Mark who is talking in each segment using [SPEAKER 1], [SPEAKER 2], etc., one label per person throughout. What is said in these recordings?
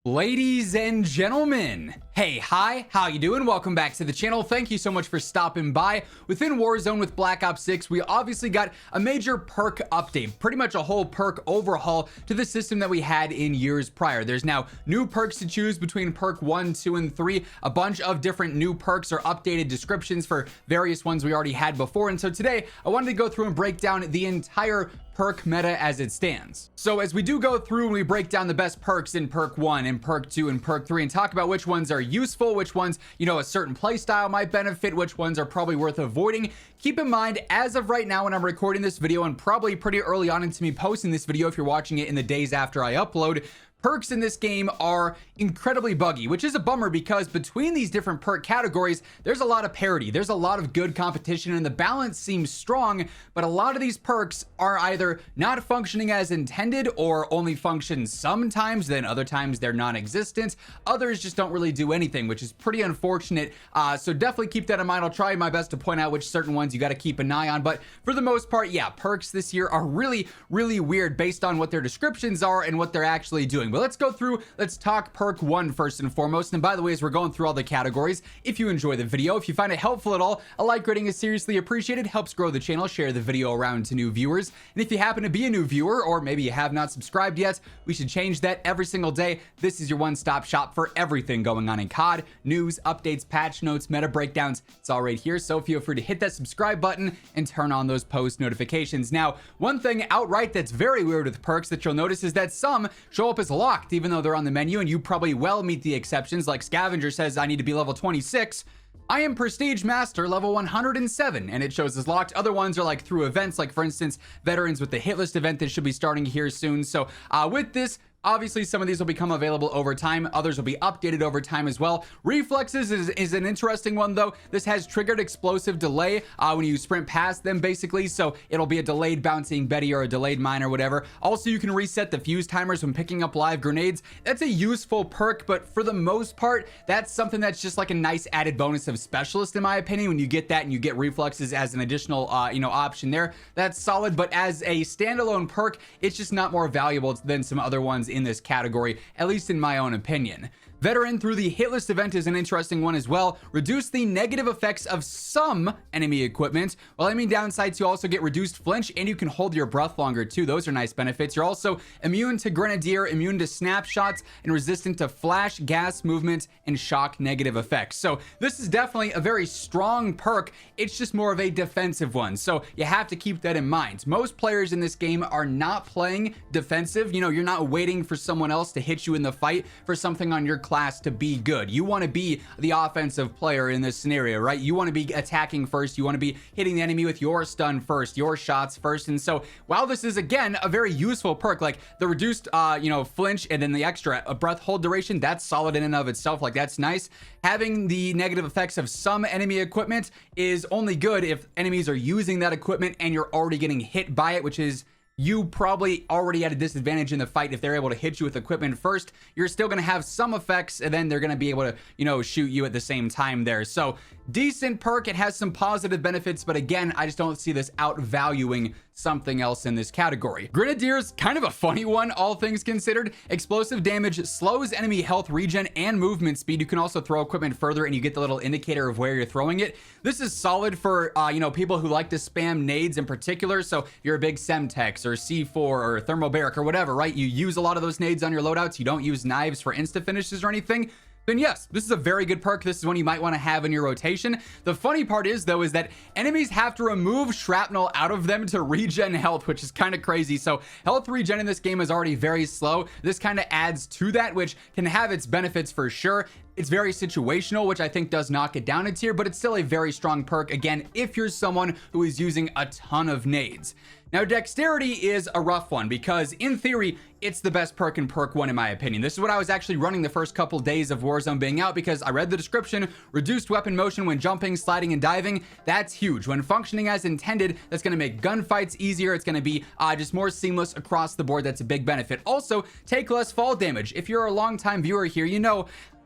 [SPEAKER 1] Ladies and gentlemen, hey, hi, how you doing? Welcome back to the channel. Thank you so much for stopping by. Within Warzone with Black Ops 6, we obviously got a major perk update, pretty much a whole perk overhaul to the system that we had in years prior. There's now new perks to choose between perk 1, 2, and 3. A bunch of different new perks or updated descriptions for various ones we already had before. And so today, I wanted to go through and break down the entire perk meta as it stands. So as we do go through and we break down the best perks in perk 1 and perk 2 and perk 3 and talk about which ones are useful, which ones, a certain playstyle might benefit, which ones are probably worth avoiding, keep in mind, as of right now when I'm recording this video, and probably pretty early on into me posting this video if you're watching it in the days after I upload, perks in this game are incredibly buggy, which is a bummer because between these different perk categories, there's a lot of parity. There's a lot of good competition and the balance seems strong, but a lot of these perks are either not functioning as intended or only function sometimes, then other times they're non-existent. Others just don't really do anything, which is pretty unfortunate. So definitely keep that in mind. I'll try my best to point out which certain ones you got to keep an eye on, but for the most part, yeah, perks this year are really weird based on what their descriptions are and what they're actually doing. But let's go through, let's talk perk 1 first and foremost. And by the way, as we're going through all the categories, if you enjoy the video, if you find it helpful at all, a like rating is seriously appreciated, helps grow the channel. Share the video around to new viewers. And if you happen to be a new viewer, or maybe you have not subscribed yet, we should change that every single day. This is your one-stop shop for everything going on in COD, news, updates, patch notes, meta breakdowns. It's all right here. So feel free to hit that subscribe button and turn on those post notifications. Now, one thing outright that's very weird with perks that you'll notice is that some show up as locked, even though they're on the menu, and you probably well meet the exceptions. Like Scavenger says, I need to be level 26. I am Prestige Master level 107, and it shows as locked. Other ones are like through events, like for instance, Veterans with the hit list event that should be starting here soon. So with this, obviously, some of these will become available over time. Others will be updated over time as well. Reflexes is an interesting one, though. This has triggered explosive delay when you sprint past them, basically. So it'll be a delayed bouncing Betty or a delayed mine or whatever. Also, you can reset the fuse timers when picking up live grenades. That's a useful perk, but for the most part, that's something that's just like a nice added bonus of Specialist, in my opinion. When you get that and you get reflexes as an additional, option there, that's solid. But as a standalone perk, it's just not more valuable than some other ones in this category, at least in my own opinion. Veteran through the hit list event is an interesting one as well. Reduce the negative effects of some enemy equipment. While enemy downsides, you also get reduced flinch and you can hold your breath longer too. Those are nice benefits. You're also immune to Grenadier, immune to snapshots, and resistant to flash, gas, movement, and shock negative effects. So this is definitely a very strong perk. It's just more of a defensive one. So you have to keep that in mind. Most players in this game are not playing defensive. You're not waiting for someone else to hit you in the fight for something on your class to be good. You want to be the offensive player in this scenario, right? You want to be attacking first. You want to be hitting the enemy with your stun first, your shots first. And so while this is, again, a very useful perk, like the reduced, flinch and then the extra breath hold duration, that's solid in and of itself. Like, that's nice. Having the negative effects of some enemy equipment is only good if enemies are using that equipment and you're already getting hit by it, which is you probably already at a disadvantage in the fight. If they're able to hit you with equipment first, you're still going to have some effects, and then they're going to be able to, shoot you at the same time there. So decent perk. It has some positive benefits, but again, I just don't see this outvaluing something else in this category. Grenadier's kind of a funny one, all things considered. Explosive damage slows enemy health regen and movement speed. You can also throw equipment further and you get the little indicator of where you're throwing it. This is solid for, people who like to spam nades in particular. So if you're a big Semtex or C4 or Thermobaric or whatever, right? You use a lot of those nades on your loadouts. You don't use knives for insta finishes or anything. Then yes, this is a very good perk. This is one you might want to have in your rotation. The funny part is, though, is that enemies have to remove shrapnel out of them to regen health, which is kind of crazy. So health regen in this game is already very slow. This kind of adds to that, which can have its benefits for sure. It's very situational, which I think does knock it down a tier, but it's still a very strong perk, again, if you're someone who is using a ton of nades. Now, dexterity is a rough one because in theory, it's the best perk in perk 1 in my opinion. This is what I was actually running the first couple days of Warzone being out because I read the description, reduced weapon motion when jumping, sliding, and diving. That's huge. When functioning as intended, that's going to make gunfights easier. It's going to be just more seamless across the board. That's a big benefit. Also, take less fall damage. If you're a longtime viewer here,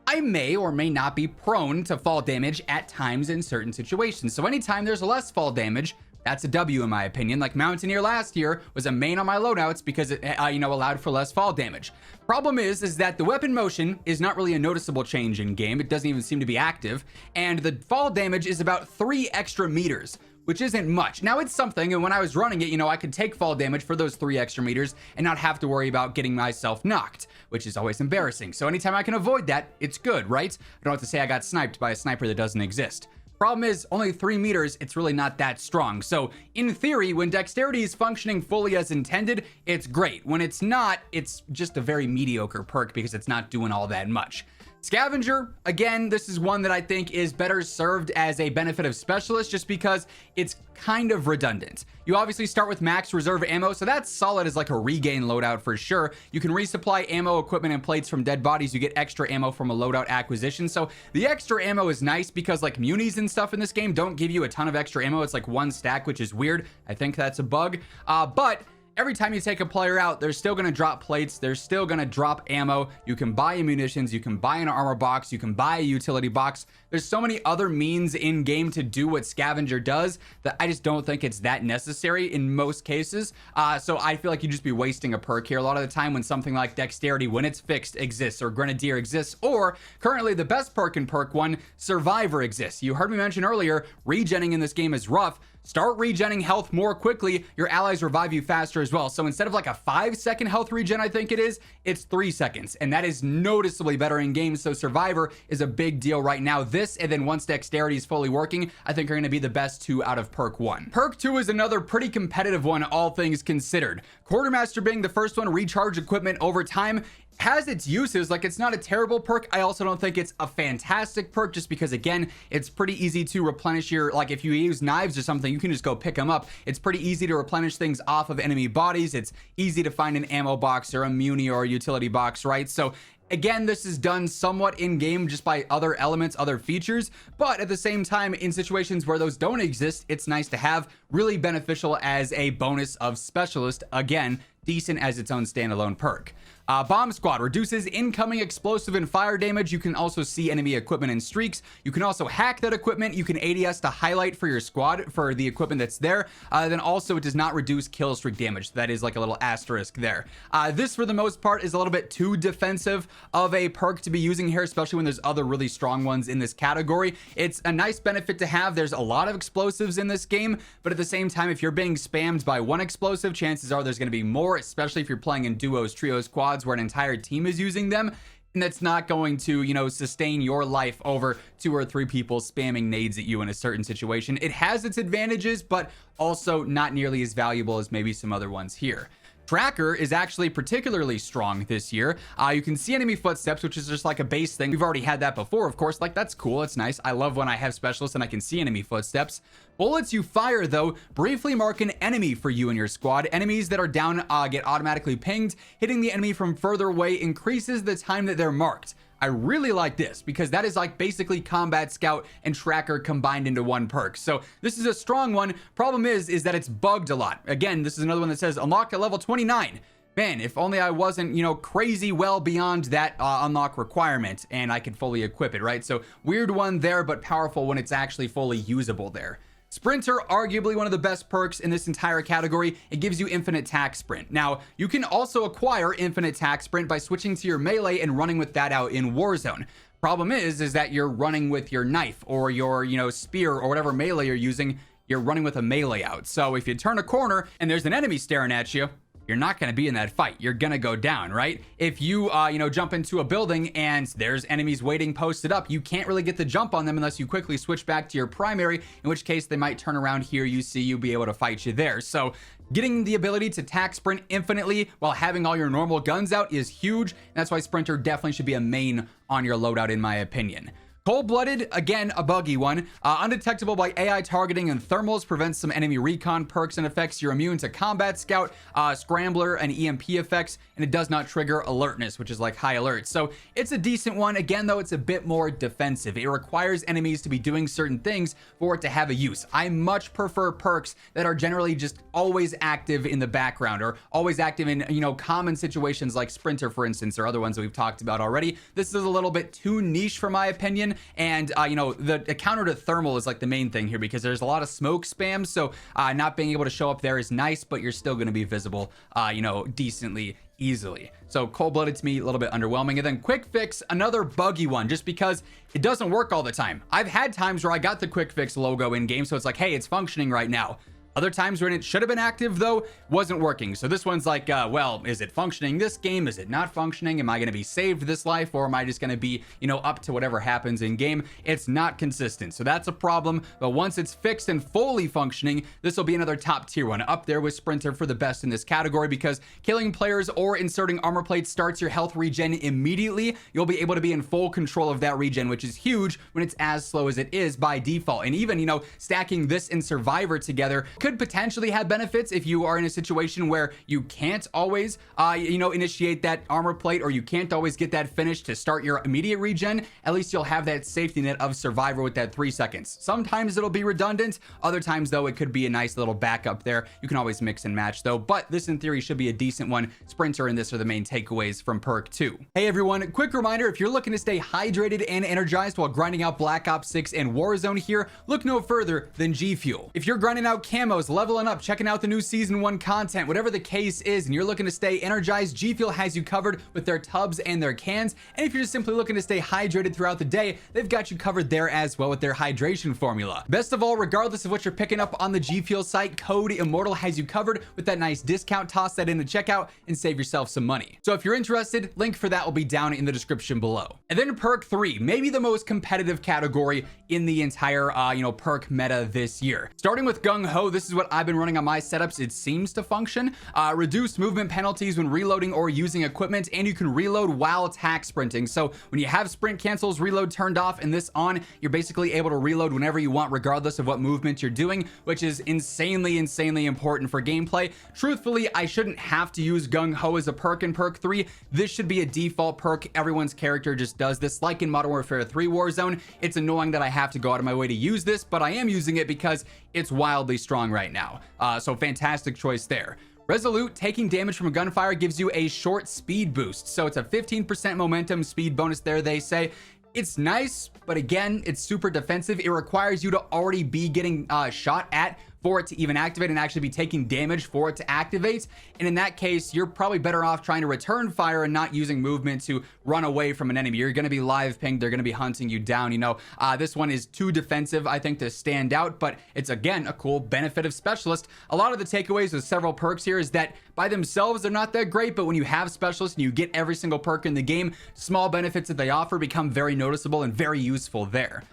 [SPEAKER 1] I may or may not be prone to fall damage at times in certain situations. So anytime there's less fall damage, That's a W in my opinion. Like Mountaineer last year was a main on my loadouts because it, allowed for less fall damage. Problem is that the weapon motion is not really a noticeable change in game. It doesn't even seem to be active. And the fall damage is about 3 extra meters, which isn't much. Now it's something, and when I was running it, I could take fall damage for those 3 extra meters and not have to worry about getting myself knocked, which is always embarrassing. So anytime I can avoid that, it's good, right? I don't have to say I got sniped by a sniper that doesn't exist. Problem is, only 3 meters, it's really not that strong. So in theory, when dexterity is functioning fully as intended, it's great. When it's not, it's just a very mediocre perk because it's not doing all that much. Scavenger, again, this is one that I think is better served as a benefit of Specialist just because it's kind of redundant. You obviously start with max reserve ammo, so that's solid as like a regain loadout for sure. You can resupply ammo, equipment, and plates from dead bodies. You get extra ammo from a loadout acquisition. So the extra ammo is nice because like munis and stuff in this game don't give you a ton of extra ammo. It's like 1 stack, which is weird. I think that's a bug. But every time you take a player out, they're still going to drop plates. They're still going to drop ammo. You can buy munitions. You can buy an armor box. You can buy a utility box. There's so many other means in game to do what Scavenger does that I just don't think it's that necessary in most cases. So I feel like you'd just be wasting a perk here a lot of the time when something like Dexterity, when it's fixed, exists, or Grenadier exists, or currently the best perk in Perk 1, Survivor exists. You heard me mention earlier, regenning in this game is rough. Start regenning health more quickly. Your allies revive you faster as well. So instead of like a 5-second health regen, I think it is, it's 3 seconds. And that is noticeably better in game. So Survivor is a big deal right now. This, and then once Dexterity is fully working, I think are going to be the best 2 out of Perk 1. Perk 2 is another pretty competitive one, all things considered. Quartermaster being the first one, recharge equipment over time, has its uses. Like, it's not a terrible perk. I also don't think it's a fantastic perk just because, again, it's pretty easy to replenish your, like, if you use knives or something, you can just go pick them up. It's pretty easy to replenish things off of enemy bodies. It's easy to find an ammo box or a muni or a utility box, right? So again, this is done somewhat in-game just by other elements, other features, but at the same time, in situations where those don't exist, it's nice to have, really beneficial as a bonus of Specialist. Again, decent as its own standalone perk. Bomb Squad reduces incoming explosive and fire damage. You can also see enemy equipment and streaks. You can also hack that equipment. You can ADS to highlight for your squad for the equipment that's there. Then also it does not reduce kill streak damage. That is like a little asterisk there. This for the most part is a little bit too defensive of a perk to be using here, especially when there's other really strong ones in this category. It's a nice benefit to have. There's a lot of explosives in this game, but at the same time, if you're being spammed by one explosive, chances are there's going to be more, especially if you're playing in duos, trios, quads, where an entire team is using them, and that's not going to, sustain your life over 2 or 3 people spamming nades at you in a certain situation. It has its advantages, but also not nearly as valuable as maybe some other ones here. Tracker is actually particularly strong this year. You can see enemy footsteps, which is just like a base thing. We've already had that before, of course. Like, that's cool. It's nice. I love when I have Specialists and I can see enemy footsteps. Bullets you fire, though, briefly mark an enemy for you and your squad. Enemies that are down get automatically pinged. Hitting the enemy from further away increases the time that they're marked. I really like this because that is like basically Combat Scout and Tracker combined into one perk. So this is a strong one. Problem is that it's bugged a lot. Again, this is another one that says unlock at level 29. Man, if only I wasn't, crazy well beyond that unlock requirement and I could fully equip it, right? So weird one there, but powerful when it's actually fully usable there. Sprinter, arguably one of the best perks in this entire category. It gives you infinite tack sprint. Now, you can also acquire infinite tack sprint by switching to your melee and running with that out in Warzone. Problem is that you're running with your knife or your, spear or whatever melee you're using. You're running with a melee out. So if you turn a corner and there's an enemy staring at you, you're not going to be in that fight. You're going to go down, right? If you, jump into a building and there's enemies waiting posted up, you can't really get the jump on them unless you quickly switch back to your primary, in which case they might turn around here, you see you, be able to fight you there. So getting the ability to tack sprint infinitely while having all your normal guns out is huge. And that's why Sprinter definitely should be a main on your loadout, in my opinion. Cold-Blooded, again, a buggy one. Undetectable by AI targeting and thermals, prevents some enemy recon perks and effects. You're immune to Combat Scout, Scrambler, and EMP effects, and it does not trigger alertness, which is like high alert. So it's a decent one. Again, though, it's a bit more defensive. It requires enemies to be doing certain things for it to have a use. I much prefer perks that are generally just always active in the background or always active in, common situations like Sprinter, for instance, or other ones that we've talked about already. This is a little bit too niche for my opinion. regen, and you know, the counter to thermal is like the main thing here, because there's a lot of smoke spam, so not being able to show up there is nice, but you're still going to be visible, you know, decently easily. So cold-blooded to me, a little bit underwhelming. And then quick fix, another buggy one, just because it doesn't work all the time. I've had times where I got the quick fix logo in game, so it's like, hey, it's functioning right now. Other times when it should have been active, though, wasn't working. So this one's like, well, is it functioning this game? Is it not functioning? Am I going to be saved this life? Or am I just going to be, you know, up to whatever happens in game? It's not consistent. So that's a problem. But once it's fixed and fully functioning, this will be another top tier one, up there with Sprinter for the best in this category, because killing players or inserting armor plates starts your health regen immediately. You'll be able to be in full control of that regen, which is huge when it's as slow as it is by default. And even, you know, stacking this and Survivor together could potentially have benefits if you are in a situation where you can't always, you know, initiate that armor plate, or you can't always get that finish to start your immediate regen. At least you'll have that safety net of Survivor with that 3 seconds. Sometimes it'll be redundant. Other times, though, it could be a nice little backup there. You can always mix and match, though, but this in theory should be a decent one. Sprinter and this are the main takeaways from perk 2. Hey everyone, quick reminder, if you're looking to stay hydrated and energized while grinding out Black Ops 6 and Warzone here, look no further than G Fuel. If you're grinding out camos, leveling up, checking out the new season 1 content, whatever the case is, and you're looking to stay energized, G Fuel has you covered with their tubs and their cans. And if you're just simply looking to stay hydrated throughout the day, they've got you covered there as well with their hydration formula. Best of all, regardless of what you're picking up on the G Fuel site, code WhosImmortal has you covered with that nice discount. Toss that in the checkout and save yourself some money. So if you're interested, link for that will be down in the description below. And then perk 3, maybe the most competitive category in the entire you know, perk meta this year. Starting with Gung Ho, this is what I've been running on my setups. It seems to function. Reduced movement penalties when reloading or using equipment, and you can reload while attack sprinting. So when you have sprint cancels, reload turned off, and this on, you're basically able to reload whenever you want, regardless of what movement you're doing, which is insanely important for gameplay. Truthfully, I shouldn't have to use Gung Ho as a perk in perk 3. This should be a default perk. Everyone's character just does this, like in Modern Warfare 3 Warzone. It's annoying that I have to go out of my way to use this, but I am using it because it's wildly strong right now. So fantastic choice there. Resolute, taking damage from gunfire gives you a short speed boost. So it's a 15% momentum speed bonus there, they say. It's nice, but again, it's super defensive. It requires you to already be getting shot at for it to even activate, and actually be taking damage for it to activate. And in that case, you're probably better off trying to return fire and not using movement to run away from an enemy. You're going to be live pinged. They're going to be hunting you down. You know, this one is too defensive, I think, to stand out, but it's, again, a cool benefit of Specialist. A lot of the takeaways with several perks here is that by themselves, they're not that great, but when you have Specialist and you get every single perk in the game, small benefits that they offer become very noticeable and very useful there.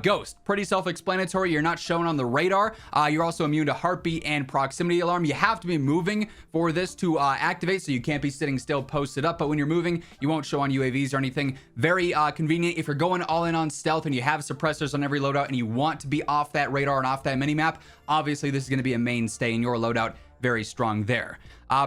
[SPEAKER 1] Ghost, pretty self-explanatory. You're not shown on the radar. You're also immune to heartbeat and proximity alarm. You have to be moving for this to activate, so you can't be sitting still posted up, but when you're moving, you won't show on UAVs or anything. Very convenient if you're going all in on stealth and you have suppressors on every loadout and you want to be off that radar and off that minimap. Obviously, this is going to be a mainstay in your loadout. Very strong there.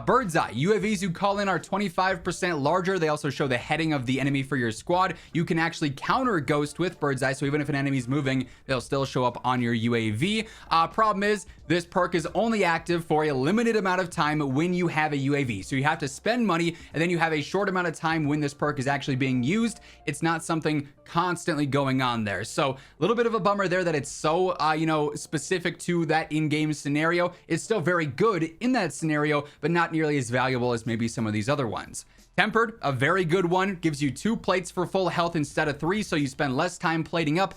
[SPEAKER 1] Bird's Eye, UAVs you call in are 25% larger. They also show the heading of the enemy for your squad. You can actually counter Ghost with Bird's Eye, so even if an enemy's moving, they'll still show up on your UAV. Problem is, this perk is only active for a limited amount of time when you have a UAV. So you have to spend money, and then you have a short amount of time when this perk is actually being used. It's not something constantly going on there. So a little bit of a bummer there that it's so, you know, specific to that in-game scenario. It's still very good in that scenario, but not nearly as valuable as maybe some of these other ones. Tempered, a very good one, gives you 2 plates for full health instead of 3, so you spend less time plating up.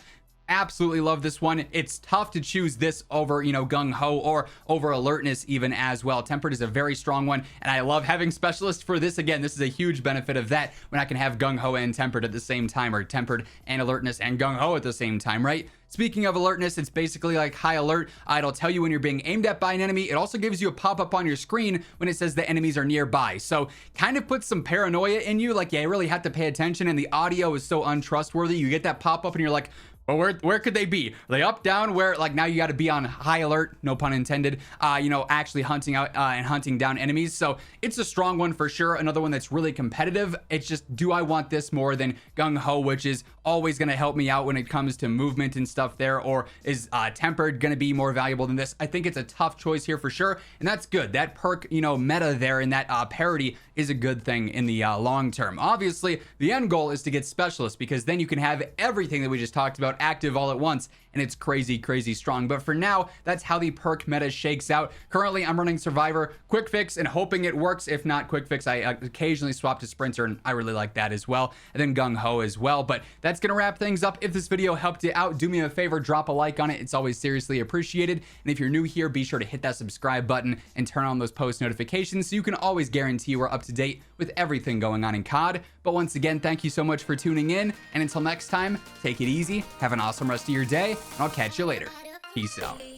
[SPEAKER 1] Absolutely love this one. It's tough to choose this over, you know, Gung Ho or over Alertness even as well. Tempered is a very strong one, and I love having Specialist for this. Again, this is a huge benefit of that when I can have Gung Ho and Tempered at the same time, or Tempered and Alertness and Gung Ho at the same time, right? Speaking of alertness, it's basically like high alert. It'll tell you when you're being aimed at by an enemy. It also gives you a pop-up on your screen when it says the enemies are nearby. So kind of puts some paranoia in you, like, yeah, you really have to pay attention, and the audio is so untrustworthy. You get that pop-up and you're like, But where could they be? Are they up, down? Where, like, now you got to be on high alert, no pun intended, you know, actually hunting out and hunting down enemies. So it's a strong one for sure. Another one that's really competitive. It's just, do I want this more than Gung Ho, which is always going to help me out when it comes to movement and stuff there, or is Tempered going to be more valuable than this? I think it's a tough choice here for sure, and that's good. That perk, you know, meta there and that parity is a good thing in the long term. Obviously, the end goal is to get Specialist, because then you can have everything that we just talked about active all at once, and it's crazy strong. But for now, that's how the perk meta shakes out. Currently, I'm running Survivor, Quick Fix, and hoping it works. If not Quick Fix, I occasionally swap to Sprinter, and I really like that as well. And then Gung Ho as well. But that's gonna wrap things up. If this video helped you out, do me a favor, drop a like on it. It's always seriously appreciated. And if you're new here, be sure to hit that subscribe button and turn on those post notifications so you can always guarantee we're up to date with everything going on in COD. But once again, thank you so much for tuning in. And until next time, take it easy, have an awesome rest of your day, and I'll catch you later. Peace out.